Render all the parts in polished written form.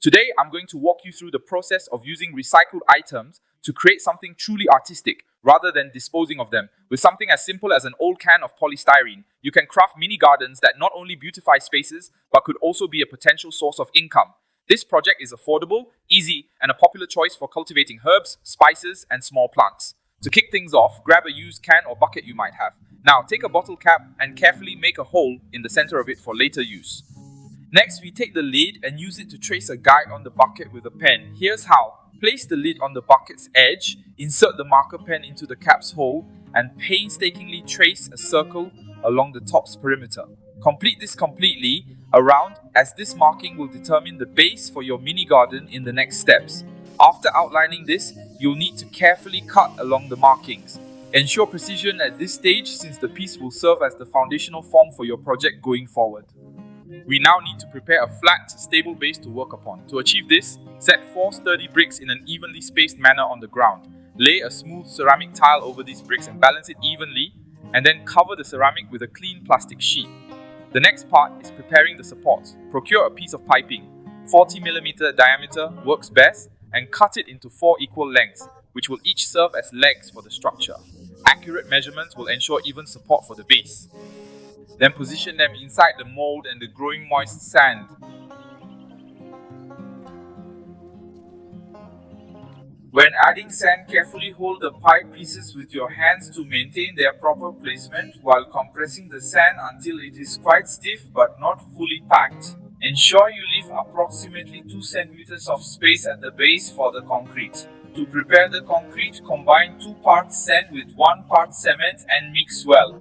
Today, I'm going to walk you through the process of using recycled items to create something truly artistic, rather than disposing of them. With something as simple as an old can of polystyrene, you can craft mini gardens that not only beautify spaces, but could also be a potential source of income. This project is affordable, easy, and a popular choice for cultivating herbs, spices, and small plants. To kick things off, grab a used can or bucket you might have. Now, take a bottle cap and carefully make a hole in the center of it for later use. Next, we take the lid and use it to trace a guide on the bucket with a pen. Here's how. Place the lid on the bucket's edge, insert the marker pen into the cap's hole, and painstakingly trace a circle along the top's perimeter. Complete this completely around, as this marking will determine the base for your mini garden in the next steps. After outlining this, you'll need to carefully cut along the markings. Ensure precision at this stage, since the piece will serve as the foundational form for your project going forward. We now need to prepare a flat, stable base to work upon. To achieve this, set 4 sturdy bricks in an evenly spaced manner on the ground. Lay a smooth ceramic tile over these bricks and balance it evenly, and then cover the ceramic with a clean plastic sheet. The next part is preparing the supports. Procure a piece of piping. 40mm diameter works best, and cut it into 4 equal lengths, which will each serve as legs for the structure. Accurate measurements will ensure even support for the base. Then position them inside the mold and the growing moist sand. When adding sand, carefully hold the pipe pieces with your hands to maintain their proper placement while compressing the sand until it is quite stiff but not fully packed. Ensure you leave approximately 2 cm of space at the base for the concrete. To prepare the concrete, combine 2 parts sand with 1 part cement and mix well.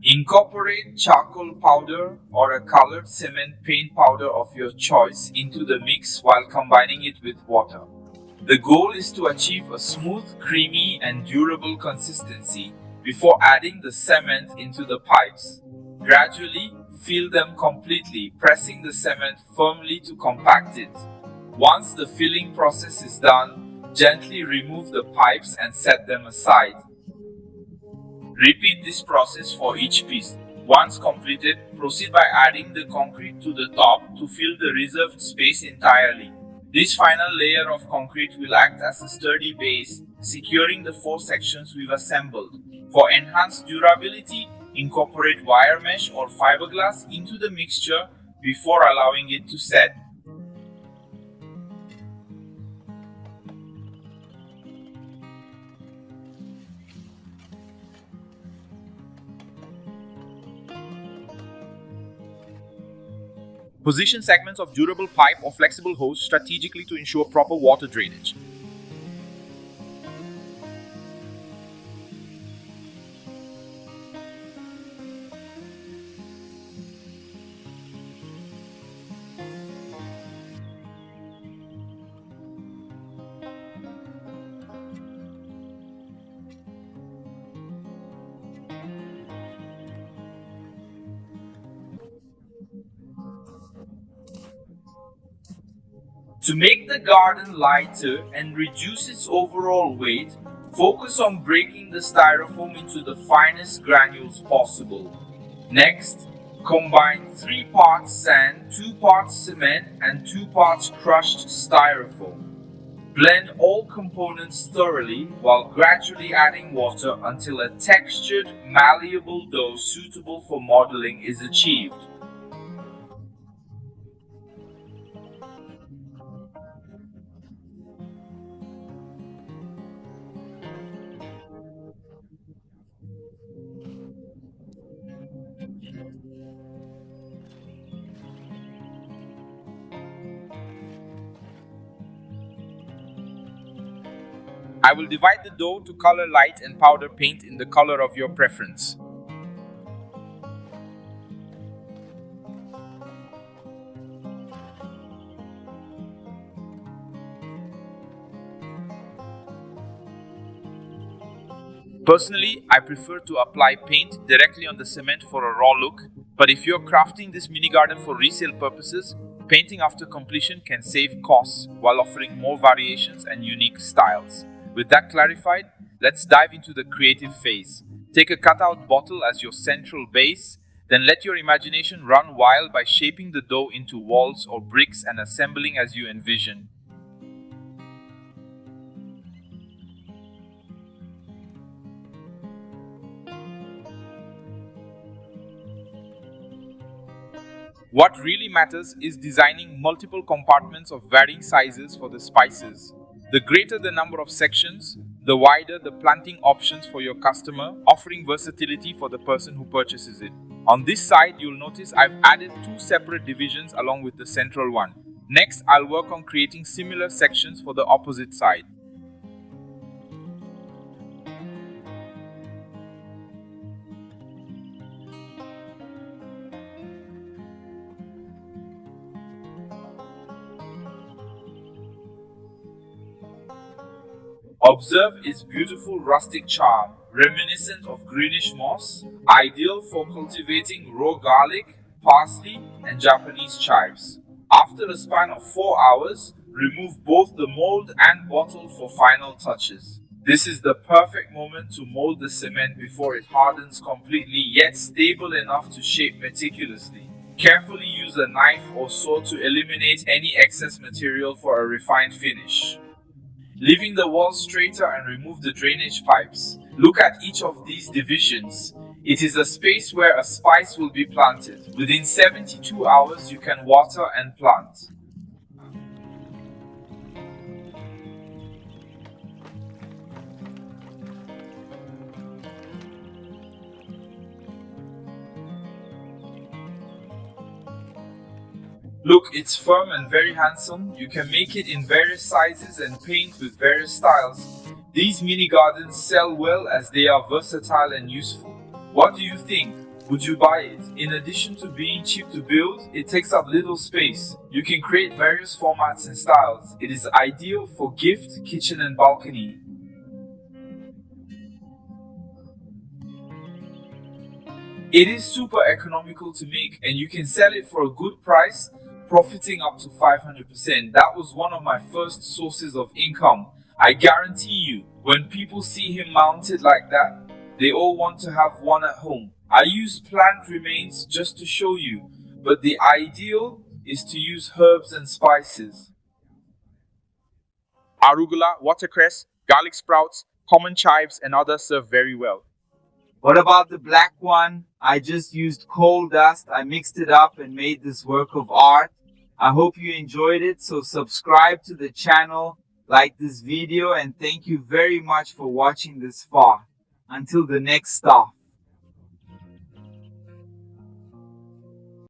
Incorporate charcoal powder or a colored cement paint powder of your choice into the mix while combining it with water. The goal is to achieve a smooth, creamy, and durable consistency before adding the cement into the pipes. Gradually, fill them completely, pressing the cement firmly to compact it. Once the filling process is done, gently remove the pipes and set them aside. Repeat this process for each piece. Once completed, proceed by adding the concrete to the top to fill the reserved space entirely. This final layer of concrete will act as a sturdy base, securing the 4 sections we've assembled. For enhanced durability, incorporate wire mesh or fiberglass into the mixture before allowing it to set. Position segments of durable pipe or flexible hose strategically to ensure proper water drainage. To make the garden lighter and reduce its overall weight, focus on breaking the styrofoam into the finest granules possible. Next, combine 3 parts sand, 2 parts cement, and 2 parts crushed styrofoam. Blend all components thoroughly while gradually adding water until a textured, malleable dough suitable for modeling is achieved. I will divide the dough to color light and powder paint in the color of your preference. Personally, I prefer to apply paint directly on the cement for a raw look, but if you're crafting this mini garden for resale purposes, painting after completion can save costs while offering more variations and unique styles. With that clarified, let's dive into the creative phase. Take a cutout bottle as your central base, then let your imagination run wild by shaping the dough into walls or bricks and assembling as you envision. What really matters is designing multiple compartments of varying sizes for the spices. The greater the number of sections, the wider the planting options for your customer, offering versatility for the person who purchases it. On this side, you'll notice I've added two separate divisions along with the central one. Next, I'll work on creating similar sections for the opposite side. Observe its beautiful rustic charm, reminiscent of greenish moss, ideal for cultivating raw garlic, parsley, and Japanese chives. After a span of 4 hours, remove both the mold and bottle for final touches. This is the perfect moment to mold the cement before it hardens completely yet stable enough to shape meticulously. Carefully use a knife or saw to eliminate any excess material for a refined finish. Leaving the walls straighter and remove the drainage pipes. Look at each of these divisions. It is a space where a spice will be planted. Within 72 hours, you can water and plant. Look, it's firm and very handsome. You can make it in various sizes and paint with various styles. These mini gardens sell well as they are versatile and useful. What do you think? Would you buy it? In addition to being cheap to build, it takes up little space. You can create various formats and styles. It is ideal for gift, kitchen and balcony. It is super economical to make and you can sell it for a good price, profiting up to 500%. That was one of my first sources of income. I guarantee you, when people see him mounted like that, they all want to have one at home. I use plant remains just to show you, but the ideal is to use herbs and spices. Arugula, watercress, garlic sprouts, common chives, and others serve very well. What about the black one? I just used coal dust. I mixed it up and made this work of art. I hope you enjoyed it. So subscribe to the channel, like this video, and thank you very much for watching this far. Until the next stop.